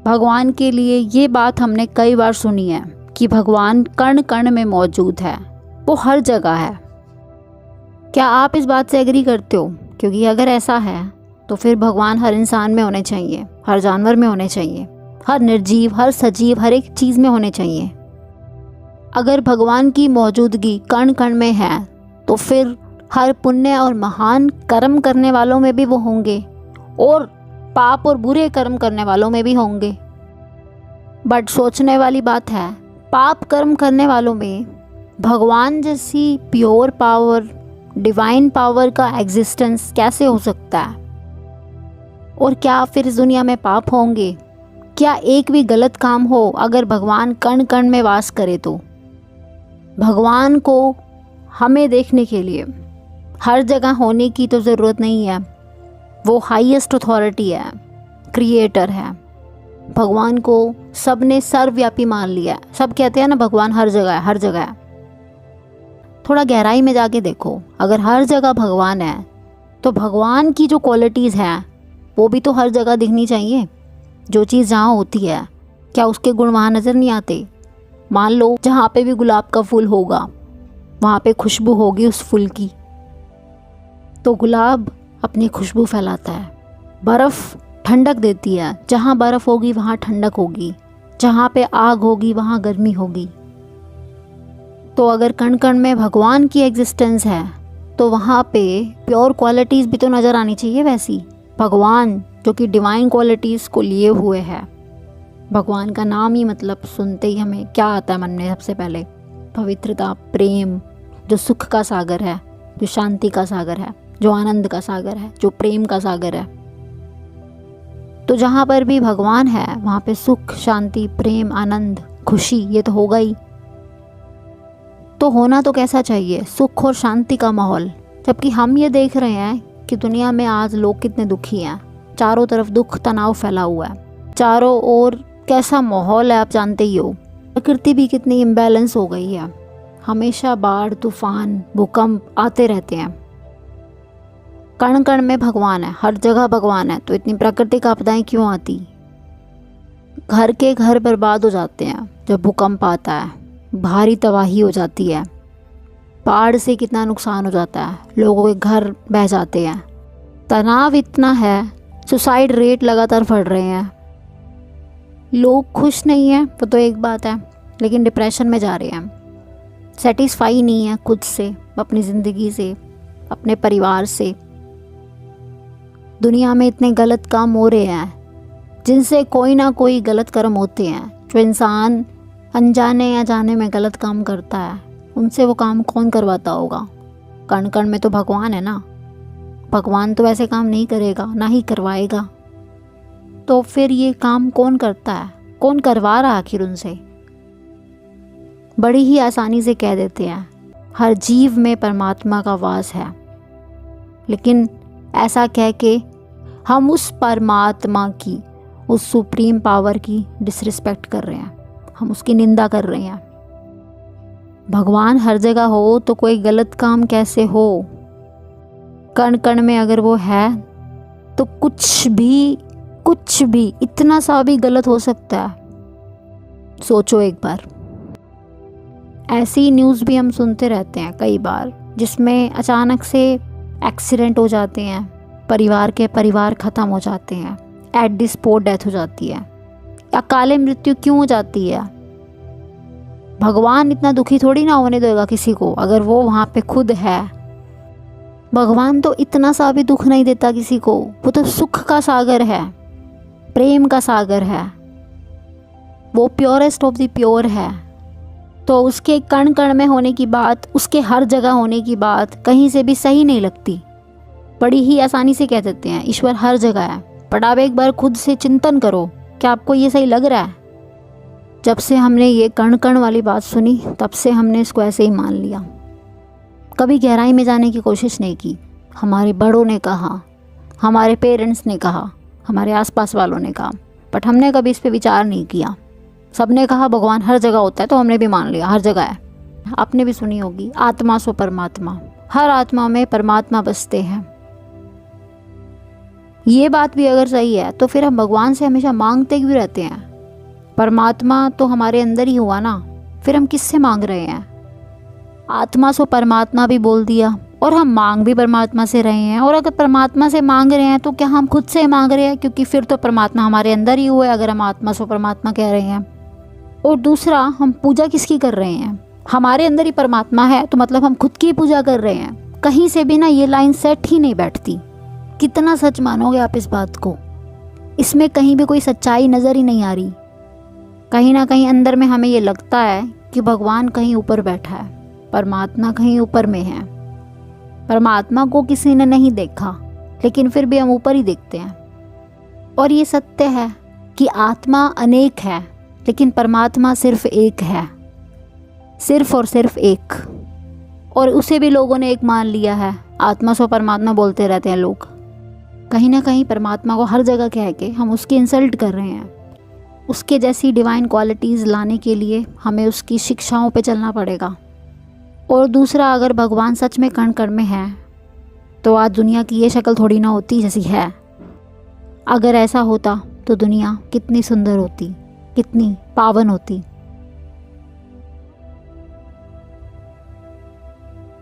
भगवान के लिए ये बात हमने कई बार सुनी है कि भगवान कण कण में मौजूद है, वो हर जगह है। क्या आप इस बात से एग्री करते हो? क्योंकि अगर ऐसा है तो फिर भगवान हर इंसान में होने चाहिए, हर जानवर में होने चाहिए, हर निर्जीव, हर सजीव, हर एक चीज़ में होने चाहिए। अगर भगवान की मौजूदगी कण कण में है तो फिर हर पुण्य और महान कर्म करने वालों में भी वो होंगे और पाप और बुरे कर्म करने वालों में भी होंगे। बट सोचने वाली बात है, पाप कर्म करने वालों में भगवान जैसी प्योर पावर, डिवाइन पावर का एग्जिस्टेंस कैसे हो सकता है? और क्या फिर इस दुनिया में पाप होंगे? क्या एक भी गलत काम हो अगर भगवान कण कण में वास करे तो? भगवान को हमें देखने के लिए हर जगह होने की तो ज़रूरत नहीं है। वो हाईएस्ट अथॉरिटी है, क्रिएटर है। भगवान को सब ने सर्वव्यापी मान लिया है। सब कहते हैं ना भगवान हर जगह है, हर जगह है। थोड़ा गहराई में जाके देखो, अगर हर जगह भगवान है तो भगवान की जो क्वालिटीज़ हैं वो भी तो हर जगह दिखनी चाहिए। जो चीज़ जहाँ होती है, क्या उसके गुण वहाँ नज़र नहीं आते? मान लो जहाँ पे भी गुलाब का फूल होगा वहाँ पे खुशबू होगी उस फूल की, तो गुलाब अपनी खुशबू फैलाता है। बर्फ़ ठंडक देती है, जहाँ बर्फ़ होगी वहाँ ठंडक होगी, जहाँ पे आग होगी वहाँ गर्मी होगी। तो अगर कण कण में भगवान की एग्जिस्टेंस है तो वहाँ पे प्योर क्वालिटीज़ भी तो नज़र आनी चाहिए। वैसी भगवान जो कि डिवाइन क्वालिटीज़ को लिए हुए है। भगवान का नाम ही मतलब सुनते ही हमें क्या आता है मन में? सबसे पहले पवित्रता, प्रेम, जो सुख का सागर है, जो शांति का सागर है, जो आनंद का सागर है, जो प्रेम का सागर है। तो जहाँ पर भी भगवान है वहाँ पे सुख, शांति, प्रेम, आनंद, खुशी, ये तो होगा ही। तो होना तो कैसा चाहिए? सुख और शांति का माहौल। जबकि हम ये देख रहे हैं कि दुनिया में आज लोग कितने दुखी हैं। चारों तरफ दुख, तनाव फैला हुआ है। चारों ओर कैसा माहौल है आप जानते ही हो। प्रकृति भी कितनी इम्बैलेंस हो गई है। हमेशा बाढ़, तूफान, भूकंप आते रहते हैं। कण कण में भगवान है, हर जगह भगवान है, तो इतनी प्राकृतिक आपदाएं क्यों आती? घर के घर बर्बाद हो जाते हैं जब भूकंप आता है, भारी तबाही हो जाती है। बाढ़ से कितना नुकसान हो जाता है, लोगों के घर बह जाते हैं। तनाव इतना है, सुसाइड रेट लगातार बढ़ रहे हैं। लोग खुश नहीं हैं वो तो एक बात है, लेकिन डिप्रेशन में जा रहे हैं। सेटिस्फाई नहीं है खुद से, अपनी ज़िंदगी से, अपने परिवार से। दुनिया में इतने गलत काम हो रहे हैं जिनसे कोई ना कोई गलत कर्म होते हैं। जो इंसान अनजाने या जाने में गलत काम करता है उनसे वो काम कौन करवाता होगा? कण कण में तो भगवान है ना। भगवान तो ऐसे काम नहीं करेगा, ना ही करवाएगा। तो फिर ये काम कौन करता है? कौन करवा रहा आखिर उनसे? बड़ी ही आसानी से कह देते हैं हर जीव में परमात्मा का वास है, लेकिन ऐसा कह के हम उस परमात्मा की, उस सुप्रीम पावर की डिसरिस्पेक्ट कर रहे हैं, हम उसकी निंदा कर रहे हैं। भगवान हर जगह हो तो कोई गलत काम कैसे हो? कण कण में अगर वो है तो कुछ भी इतना सा भी गलत हो सकता है। सोचो एक बार। ऐसी न्यूज़ भी हम सुनते रहते हैं कई बार, जिसमें अचानक से एक्सीडेंट हो जाते हैं, परिवार ख़त्म हो जाते हैं, एट द स्पॉट डेथ हो जाती है, अकाले मृत्यु क्यों हो जाती है? भगवान इतना दुखी थोड़ी ना होने देगा किसी को, अगर वो वहाँ पे खुद है। भगवान तो इतना सा भी दुख नहीं देता किसी को। वो तो सुख का सागर है, प्रेम का सागर है, वो प्योरेस्ट ऑफ द प्योर है। तो उसके कण कण में होने की बात, उसके हर जगह होने की बात कहीं से भी सही नहीं लगती। बड़ी ही आसानी से कह देते हैं ईश्वर हर जगह है, बट आप एक बार खुद से चिंतन करो, क्या आपको ये सही लग रहा है? जब से हमने ये कण कण वाली बात सुनी तब से हमने इसको ऐसे ही मान लिया। कभी गहराई में जाने की कोशिश नहीं की। हमारे बड़ों ने कहा, हमारे पेरेंट्स ने कहा, हमारे आसपास वालों ने कहा, बट हमने कभी इस पे विचार नहीं किया। सबने कहा भगवान हर जगह होता है तो हमने भी मान लिया हर जगह है। आपने भी सुनी होगी आत्मा सो परमात्मा, हर आत्मा में परमात्मा बसते हैं। ये बात भी अगर सही है तो फिर हम भगवान से हमेशा मांगते क्यों रहते हैं? परमात्मा तो हमारे अंदर ही हुआ ना, फिर हम किससे मांग रहे हैं? आत्मा सो परमात्मा भी बोल दिया, और हम मांग भी परमात्मा से रहे हैं। और अगर परमात्मा से मांग रहे हैं तो क्या हम खुद से मांग रहे हैं? क्योंकि फिर तो परमात्मा हमारे अंदर ही हुआ है, अगर हम आत्मा सो परमात्मा कह रहे हैं। और दूसरा, हम पूजा किसकी कर रहे हैं? हमारे अंदर ही परमात्मा है तो मतलब हम खुद की पूजा कर रहे हैं। कहीं से भी ना ये लाइन सेट ही नहीं बैठती। कितना सच मानोगे आप इस बात को? इसमें कहीं भी कोई सच्चाई नज़र ही नहीं आ रही। कहीं ना कहीं अंदर में हमें ये लगता है कि भगवान कहीं ऊपर बैठा है, परमात्मा कहीं ऊपर में है। परमात्मा को किसी ने नहीं देखा, लेकिन फिर भी हम ऊपर ही देखते हैं। और ये सत्य है कि आत्मा अनेक है, लेकिन परमात्मा सिर्फ एक है, सिर्फ और सिर्फ एक। और उसे भी लोगों ने एक मान लिया है। आत्मा सो परमात्मा बोलते रहते हैं लोग। कहीं ना कहीं परमात्मा को हर जगह कह के हम उसकी इंसल्ट कर रहे हैं। उसके जैसी डिवाइन क्वालिटीज़ लाने के लिए हमें उसकी शिक्षाओं पे चलना पड़ेगा। और दूसरा, अगर भगवान सच में कण कण में है तो आज दुनिया की ये शक्ल थोड़ी ना होती जैसी है। अगर ऐसा होता तो दुनिया कितनी सुंदर होती, कितनी पावन होती।